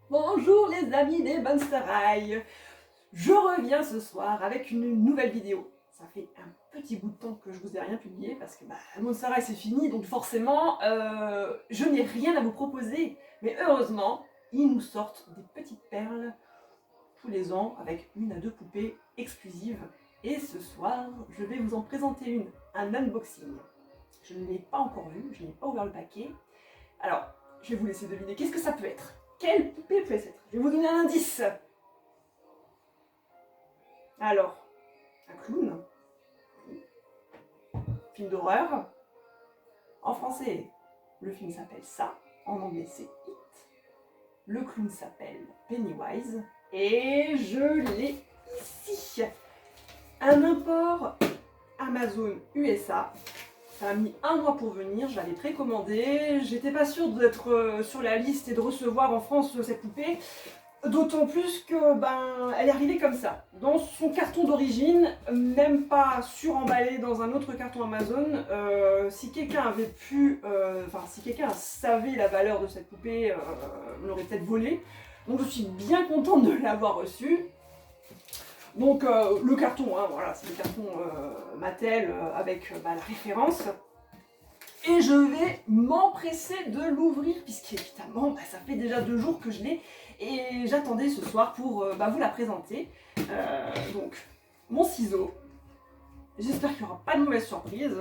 Bonjour les amis des Monster High. Je reviens ce soir avec une nouvelle vidéo. Ça fait un petit bout de temps que je vous ai rien publié parce que Monster High c'est fini, donc forcément je n'ai rien à vous proposer. Mais heureusement, ils nous sortent des petites perles tous les ans avec 1 à 2 poupées exclusives. Et ce soir, je vais vous en présenter un unboxing. Je ne l'ai pas encore vu, je n'ai pas ouvert le paquet. Alors, je vais vous laisser deviner qu'est-ce que ça peut être. Quelle poupée peut être? Je vais vous donner un indice. Alors, un clown, film d'horreur. En français, le film s'appelle Ça. En anglais, c'est It. Le clown s'appelle Pennywise. Et je l'ai ici. Un import Amazon USA. Ça a mis 1 mois pour venir, je l'avais précommandé. J'étais pas sûre d'être sur la liste et de recevoir en France cette poupée. D'autant plus que elle est arrivée comme ça, dans son carton d'origine, même pas suremballé dans un autre carton Amazon. Si quelqu'un avait pu, si quelqu'un savait la valeur de cette poupée, on l'aurait peut-être volée. Donc je suis bien contente de l'avoir reçue. Donc le carton, hein, voilà, c'est le carton Mattel avec la référence. Et je vais m'empresser de l'ouvrir, puisqu'évidemment, ça fait déjà 2 jours que je l'ai, et j'attendais ce soir pour vous la présenter. Donc, mon ciseau. J'espère qu'il n'y aura pas de mauvaise surprise.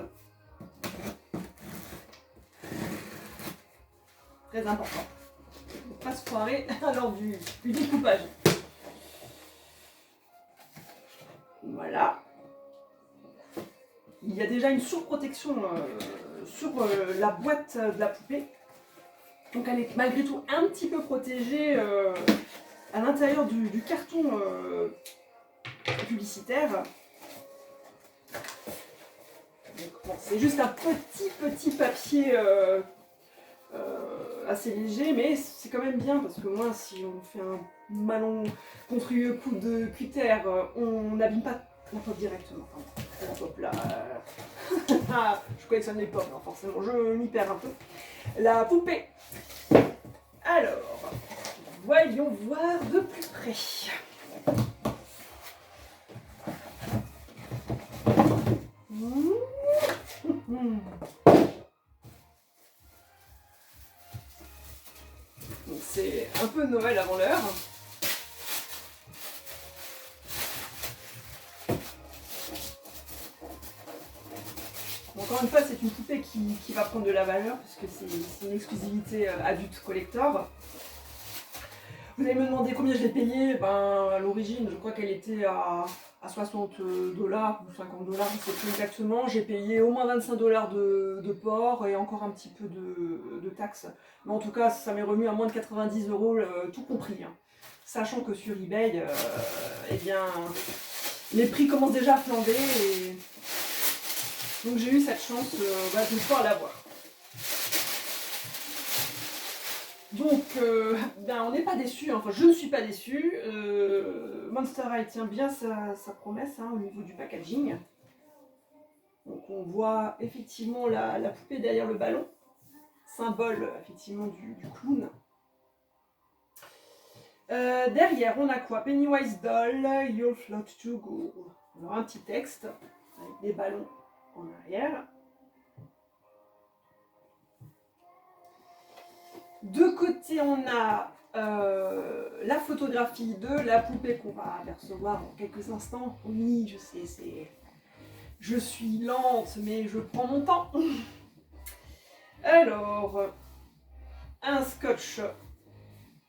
Très important. Il ne faut pas se foirer lors du découpage. Voilà. Il y a déjà une surprotection sur la boîte de la poupée. Donc elle est malgré tout un petit peu protégée à l'intérieur du carton publicitaire. Bon, c'est juste un petit papier assez léger, mais c'est quand même bien parce que moi, si on fait un malencontreux coup de cutter, on n'abîme pas la pop directement. Enfin, la pop là. Je collectionne les pop, hein, forcément, je m'y perds un peu. La poupée. Alors, voyons voir de plus près. C'est un peu Noël avant l'heure. Encore une fois, c'est une poupée qui va prendre de la valeur puisque c'est une exclusivité adulte collector. Vous allez me demander combien je l'ai payé. À l'origine, je crois qu'elle était à $60 ou $50, je ne sais plus exactement. J'ai payé au moins $25 de port et encore un petit peu de taxes. Mais en tout cas, ça m'est revenu à moins de 90 €, tout compris. Hein. Sachant que sur eBay, eh bien, les prix commencent déjà à flamber. Et donc j'ai eu cette chance de pouvoir l'avoir. Donc, on n'est pas déçus, enfin je ne suis pas déçue. Monster High tient bien sa promesse au niveau du packaging. Donc on voit effectivement la poupée derrière le ballon, symbole effectivement du clown. Derrière on a quoi? Pennywise doll, you'll float to go. Alors un petit texte avec des ballons en arrière. De côté, on a la photographie de la poupée qu'on va apercevoir en quelques instants. Oui, je sais, je suis lente, mais je prends mon temps. Alors, un scotch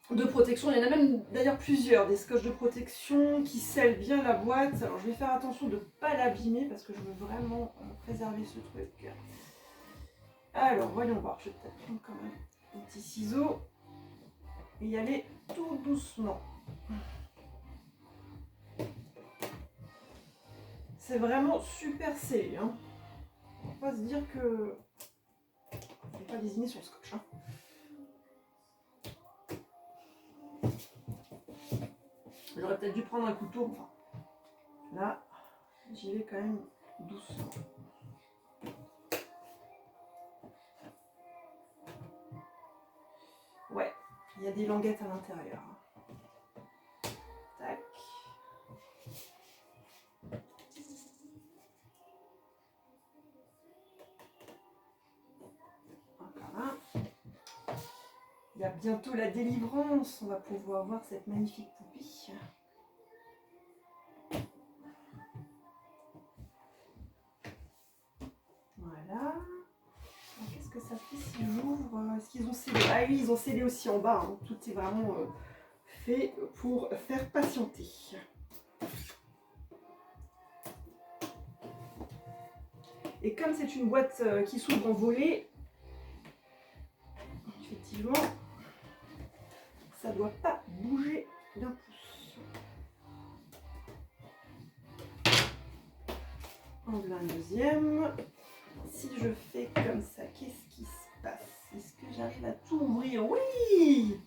de protection. Il y en a même d'ailleurs plusieurs, des scotch de protection qui scellent bien la boîte. Alors, je vais faire attention de ne pas l'abîmer parce que je veux vraiment préserver ce truc. Alors, voyons voir. Je vais peut-être prendre quand même un petit ciseau et y aller tout doucement. C'est vraiment super scellé. Hein. On va pas se dire que on n'est pas désigné sur le scotch. Hein. J'aurais peut-être dû prendre un couteau. Enfin, là, j'y vais quand même doucement. Ouais, il y a des languettes à l'intérieur. Tac. Voilà. Il y a bientôt la délivrance, on va pouvoir voir cette magnifique poupée. Voilà. Qu'est-ce que ça fait si j'ouvre? Est-ce qu'ils ont scellé? Ah oui, ils ont scellé aussi en bas. Hein. Tout est vraiment fait pour faire patienter. Et comme c'est une boîte qui s'ouvre en volée, effectivement, ça ne doit pas bouger d'un pouce. En voilà un deuxième. Si je fais comme ça, qu'est-ce qui se passe? Est-ce que j'arrive à tout ouvrir? Oui!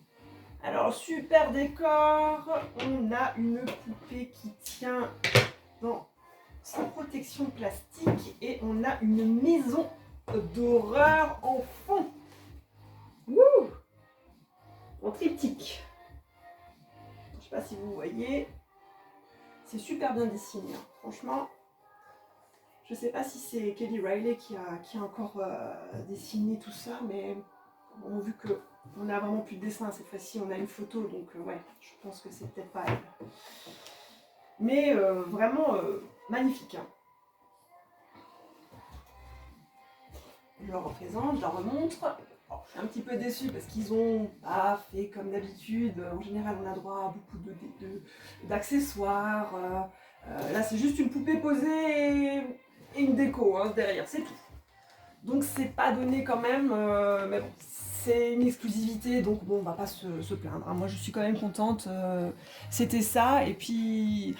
Alors, super décor. On a une poupée qui tient dans sa protection plastique et on a une maison d'horreur en fond. Wouh! En triptyque. Je ne sais pas si vous voyez. C'est super bien dessiné. Hein. Franchement, je ne sais pas si c'est Kelly Riley qui a encore dessiné tout ça, mais bon, vu qu'on a vraiment plus de dessin cette fois-ci, on a une photo, donc ouais, je pense que c'est peut-être pas elle. Mais vraiment magnifique. Hein. Je la représente, je la remontre. Oh, je suis un petit peu déçue parce qu'ils ont pas fait comme d'habitude. En général, on a droit à beaucoup d'accessoires. Là, c'est juste une poupée posée et une déco hein, derrière, c'est tout. Donc, c'est pas donné quand même. Mais bon, c'est une exclusivité, donc bon, on va pas se plaindre. Hein. Moi, je suis quand même contente. C'était ça. Et puis,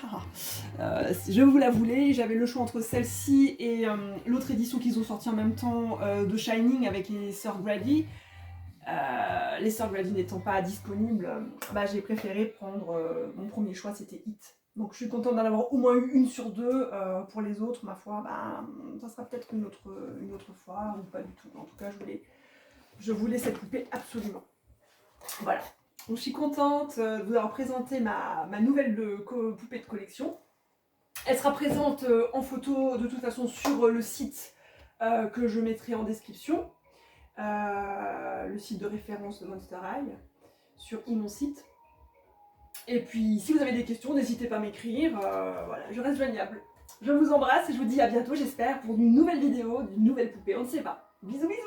je vous la voulais. J'avais le choix entre celle-ci et l'autre édition qu'ils ont sorti en même temps de Shining avec les sœurs Grady. Les sœurs Grady n'étant pas disponibles, j'ai préféré prendre mon premier choix, c'était It. Donc je suis contente d'en avoir au moins eu une sur deux. Pour les autres, ma foi, ça sera peut-être une autre fois ou pas du tout. En tout cas, je voulais cette poupée absolument. Voilà. Donc je suis contente de vous avoir présenté ma nouvelle poupée de collection. Elle sera présente en photo de toute façon sur le site que je mettrai en description. Le site de référence de Monster High sur mon site. Et puis si vous avez des questions, n'hésitez pas à m'écrire. Voilà, je reste joignable. Je vous embrasse et je vous dis à bientôt, j'espère, pour une nouvelle vidéo, d'une nouvelle poupée. On ne sait pas. Bisous bisous.